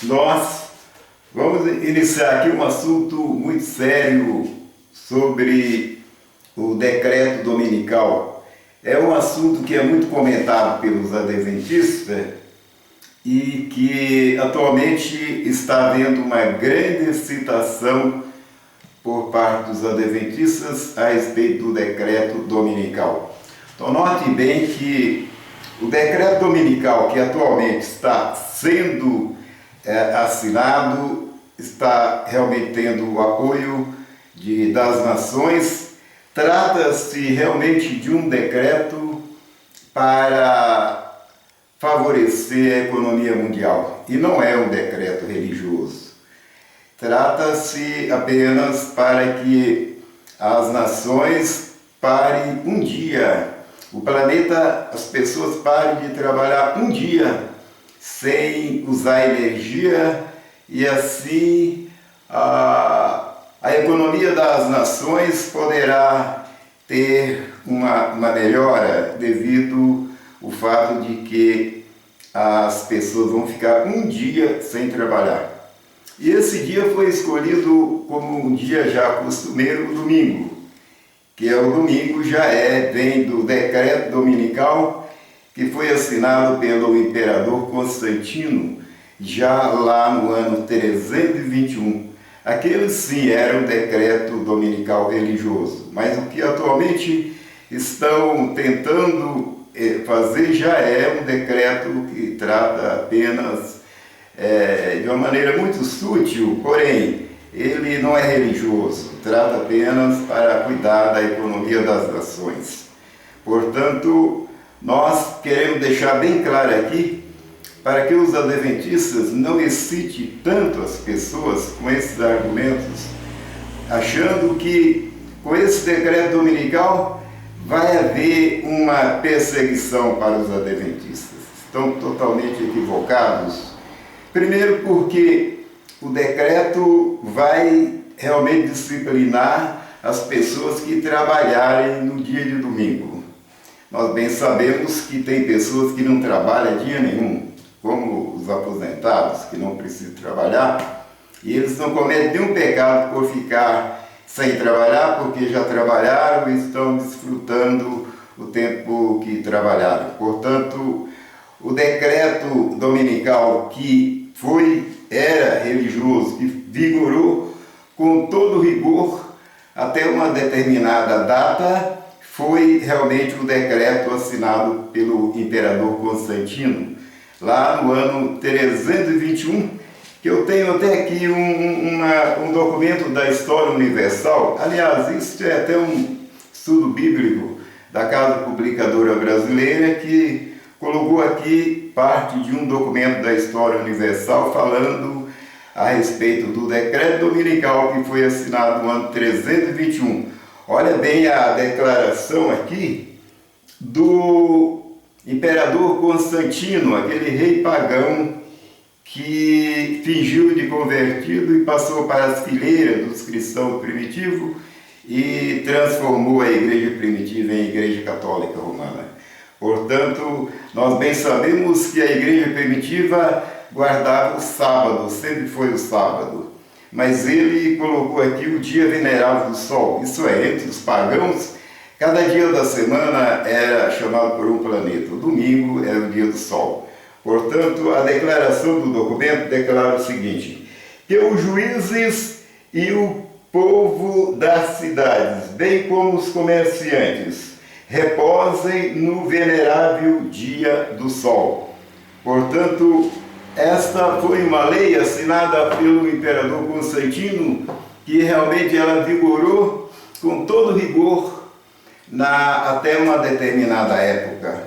Nós vamos iniciar aqui um assunto muito sério sobre o decreto dominical. É um assunto que é muito comentado pelos adventistas e que atualmente está havendo uma grande excitação por parte dos adventistas a respeito do decreto dominical. Então note bem que o decreto dominical que atualmente está sendo assinado está realmente tendo o apoio das nações. Trata-se realmente de um decreto para favorecer a economia mundial e não é um decreto religioso. Trata-se apenas para que as nações parem um dia, o planeta, as pessoas parem de trabalhar um dia sem usar energia e assim a economia das nações poderá ter uma melhora devido ao fato de que as pessoas vão ficar um dia sem trabalhar. E esse dia foi escolhido como um dia já costumeiro, o domingo, que é o domingo, vem do decreto dominical que foi assinado pelo imperador Constantino já lá no ano 321. Aquele sim era um decreto dominical religioso, mas o que atualmente estão tentando fazer já é um decreto que trata apenas de uma maneira muito sutil, porém ele não é religioso, trata apenas para cuidar da economia das nações. Portanto, nós queremos deixar bem claro aqui, para que os adventistas não excitem tanto as pessoas com esses argumentos, achando que com esse decreto dominical vai haver uma perseguição para os adventistas. Estão totalmente equivocados. Primeiro porque o decreto vai realmente disciplinar as pessoas que trabalharem no dia de domingo. Nós bem sabemos que tem pessoas que não trabalham dia nenhum, como os aposentados, que não precisam trabalhar, e eles não cometem nenhum pecado por ficar sem trabalhar, porque já trabalharam e estão desfrutando o tempo que trabalharam. Portanto, o decreto dominical que era religioso, que vigorou com todo rigor até uma determinada data, foi realmente o decreto assinado pelo imperador Constantino, lá no ano 321, que eu tenho até aqui um documento da História Universal. Aliás, isso é até um estudo bíblico da Casa Publicadora Brasileira, que colocou aqui parte de um documento da História Universal falando a respeito do decreto dominical que foi assinado no ano 321. Olha bem a declaração aqui do imperador Constantino, aquele rei pagão que fingiu de convertido e passou para as fileiras dos cristãos primitivos e transformou a igreja primitiva em igreja católica romana. Portanto, nós bem sabemos que a igreja primitiva guardava o sábado, sempre foi o sábado. Mas ele colocou aqui o dia venerável do sol, isso é, entre os pagãos, cada dia da semana era chamado por um planeta, o domingo era o dia do sol. Portanto, a declaração do documento declara o seguinte: que os juízes e o povo das cidades, bem como os comerciantes, reposem no venerável dia do sol. Portanto, esta foi uma lei assinada pelo imperador Constantino, que realmente ela vigorou com todo rigor até uma determinada época,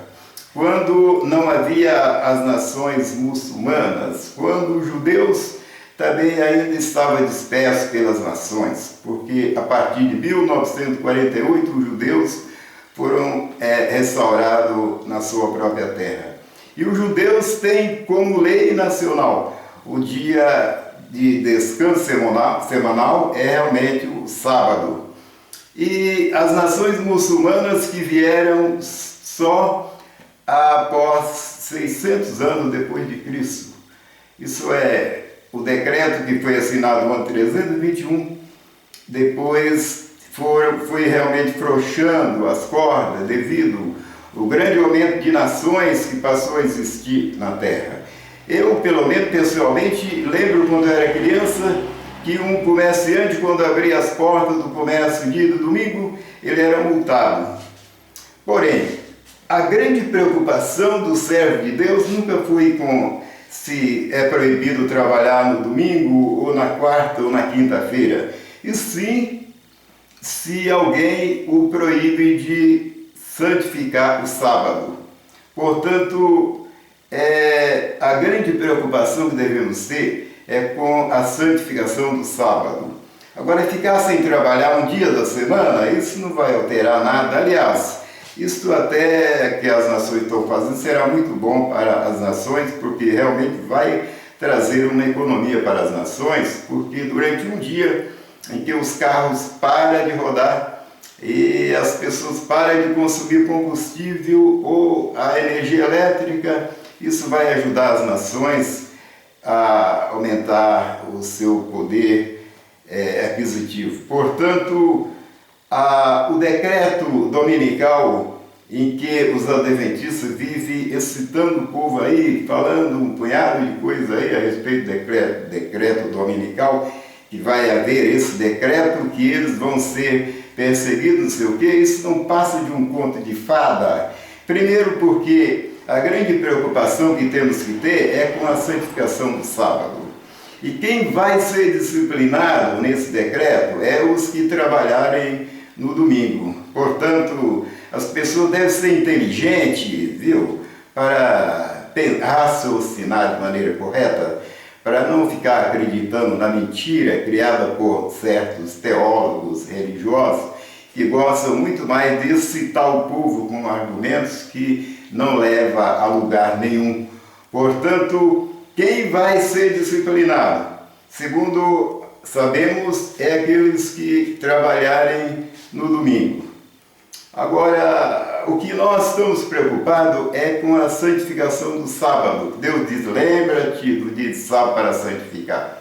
quando não havia as nações muçulmanas, quando os judeus também ainda estavam dispersos pelas nações, porque a partir de 1948 os judeus foram restaurados na sua própria terra. E os judeus têm como lei nacional o dia de descanso semanal é realmente o sábado. E as nações muçulmanas que vieram só após 600 anos depois de Cristo. Isso é o decreto que foi assinado no ano 321, depois foi realmente frouxando as cordas devido ao grande aumento de nações que passou a existir na Terra. Eu, pelo menos pessoalmente, lembro quando eu era criança que um comerciante, quando abria as portas do comércio dia do domingo, ele era multado. Porém, a grande preocupação do servo de Deus nunca foi com se é proibido trabalhar no domingo, ou na quarta, ou na quinta-feira, e sim se alguém o proíbe de santificar o sábado. Portanto, a grande preocupação que devemos ter é com a santificação do sábado. Agora, ficar sem trabalhar um dia da semana, isso não vai alterar nada. Aliás, isso até que as nações estão fazendo será muito bom para as nações, porque realmente vai trazer uma economia para as nações, porque durante um dia em que os carros param de rodar e as pessoas param de consumir combustível ou a energia elétrica, isso vai ajudar as nações a aumentar o seu poder aquisitivo. Portanto, o decreto dominical em que os adventistas vivem excitando o povo aí, falando um punhado de coisas aí a respeito do decreto dominical, que vai haver esse decreto, que eles vão ser perseguidos, não sei o quê, isso não passa de um conto de fada. Primeiro porque a grande preocupação que temos que ter é com a santificação do sábado. E quem vai ser disciplinado nesse decreto é os que trabalharem no domingo. Portanto, as pessoas devem ser inteligentes, viu? Para raciocinar de maneira correta, para não ficar acreditando na mentira criada por certos teólogos religiosos que gostam muito mais de excitar o povo com argumentos que não levam a lugar nenhum. Portanto, quem vai ser disciplinado, segundo sabemos, é aqueles que trabalharem no domingo. Agora, o que nós estamos preocupados é com a santificação do sábado. Deus diz, lembra-te do dia de sábado para santificar.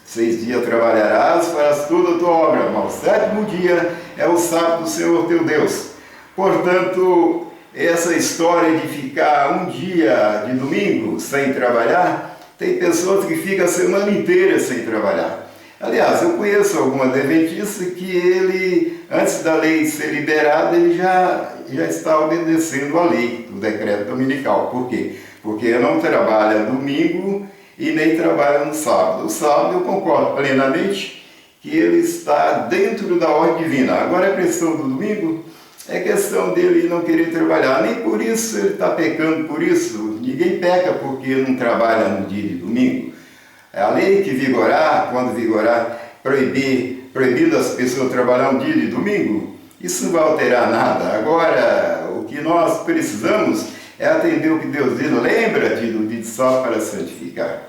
6 dias trabalharás, farás toda a tua obra, mas o 7º dia é o sábado do Senhor teu Deus. Portanto, essa história de ficar um dia de domingo sem trabalhar, tem pessoas que ficam a semana inteira sem trabalhar. Aliás, eu conheço algumas adventistas que ele, antes da lei ser liberada, ele já está obedecendo a lei do decreto dominical. Por quê? Porque não trabalha domingo e nem trabalha no sábado. O sábado eu concordo plenamente que ele está dentro da ordem divina. Agora a questão do domingo é questão dele não querer trabalhar. Nem por isso ele está pecando por isso. Ninguém peca porque não trabalha no dia de domingo. A lei que vigorar, quando vigorar, proibindo as pessoas trabalhar um dia de domingo, isso não vai alterar nada. Agora, o que nós precisamos é atender o que Deus diz, lembra-te do dia de sábado para santificar.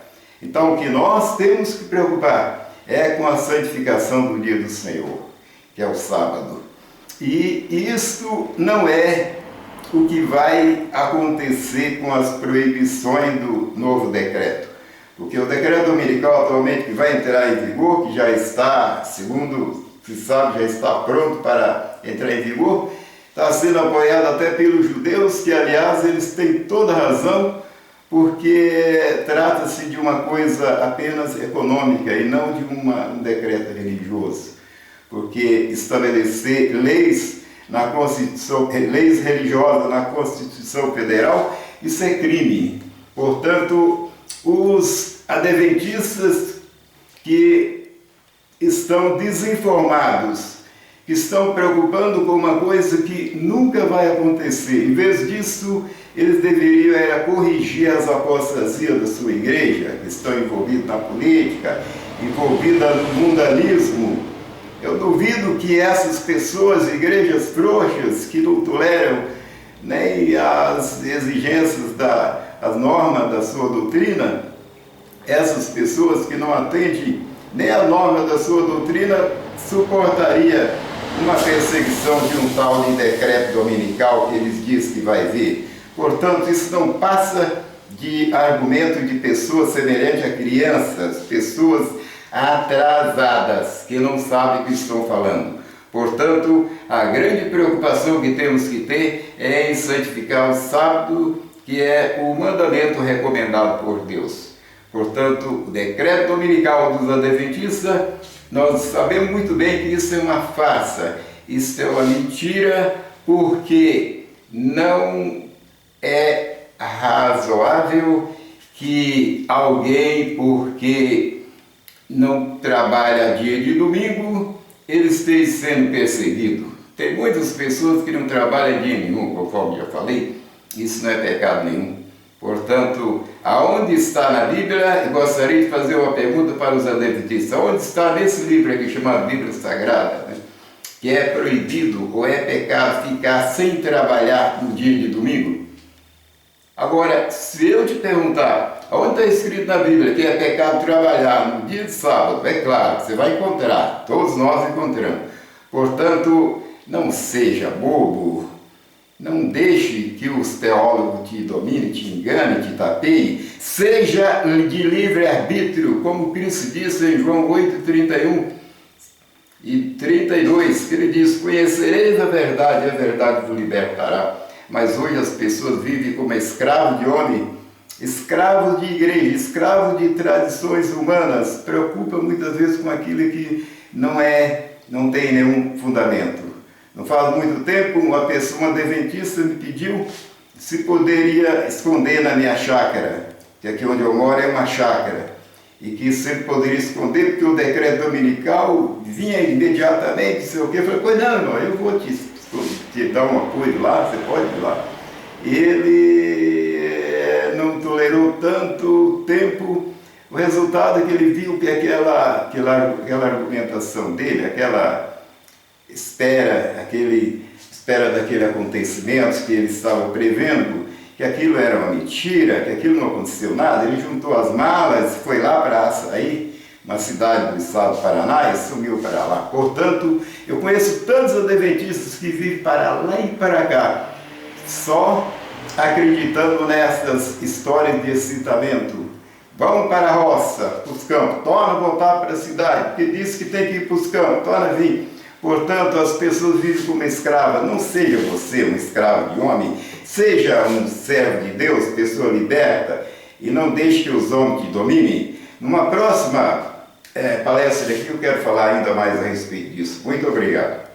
Então, o que nós temos que preocupar é com a santificação do dia do Senhor, que é o sábado. E isto não é o que vai acontecer com as proibições do novo decreto. Porque o decreto dominical atualmente que vai entrar em vigor, que já está, segundo se sabe, já está pronto para entrar em vigor, está sendo apoiado até pelos judeus, que aliás eles têm toda razão, porque trata-se de uma coisa apenas econômica e não de um decreto religioso. Porque estabelecer leis na Constituição, leis religiosas na Constituição Federal, isso é crime. Portanto, os adventistas que estão desinformados, que estão preocupando com uma coisa que nunca vai acontecer, em vez disso, eles deveriam corrigir as apostasias da sua igreja, que estão envolvidos na política, envolvidas no mundanismo. Eu duvido que essas pessoas, igrejas frouxas, que não toleram nem as exigências as normas da sua doutrina, essas pessoas que não atendem nem a norma da sua doutrina, suportaria uma perseguição de um tal de decreto dominical que eles dizem que vai vir. Portanto, isso não passa de argumento de pessoas semelhantes a crianças, pessoas atrasadas, que não sabem o que estão falando. Portanto, a grande preocupação que temos que ter é em santificar o sábado, que é o mandamento recomendado por Deus. Portanto, o decreto dominical dos adventistas, nós sabemos muito bem que isso é uma farsa, isso é uma mentira, porque não é razoável que alguém, porque não trabalha dia de domingo, ele esteja sendo perseguido. Tem muitas pessoas que não trabalham dia nenhum, conforme já falei, isso não é pecado nenhum. Portanto, aonde está na Bíblia, eu gostaria de fazer uma pergunta para os adventistas. Onde está nesse livro aqui, chamado Bíblia Sagrada, né, que é proibido ou é pecado ficar sem trabalhar no dia de domingo? Agora, se eu te perguntar, onde está escrito na Bíblia que é pecado trabalhar no dia de sábado? É claro, você vai encontrar, todos nós encontramos. Portanto, não seja bobo, não deixe que os teólogos te dominem, te enganem, te tapeiem. Seja de livre-arbítrio, como Cristo disse em João 8:31 e 32, que ele diz: conhecereis a verdade vos libertará. Mas hoje as pessoas vivem como escravos de homem, escravos de igreja, escravos de tradições humanas, preocupam muitas vezes com aquilo que não tem nenhum fundamento. Não faz muito tempo, uma adventista me pediu se poderia esconder na minha chácara, que aqui onde eu moro é uma chácara, e que sempre poderia esconder, porque o decreto dominical vinha imediatamente, sei o quê. Eu falei: pois não, irmão, eu vou te dar um apoio lá, você pode ir lá. Ele não tolerou tanto tempo. O resultado é que ele viu que aquela argumentação dele, aquela espera daquele acontecimento que ele estava prevendo, que aquilo era uma mentira, que aquilo não aconteceu nada. Ele juntou as malas, foi lá para Açaí, uma cidade do estado do Paraná, e sumiu para lá. Portanto, eu conheço tantos adventistas que vivem para lá e para cá, só acreditando nessas histórias de excitamento. Vamos para a roça, para os campos, torna voltar para a cidade, porque diz que tem que ir para os campos, torna vir. Portanto, as pessoas vivem como escravas. Não seja você um escravo de homem, seja um servo de Deus, pessoa liberta, e não deixe que os homens te dominem. Numa próxima palestra aqui eu quero falar ainda mais a respeito disso. Muito obrigado.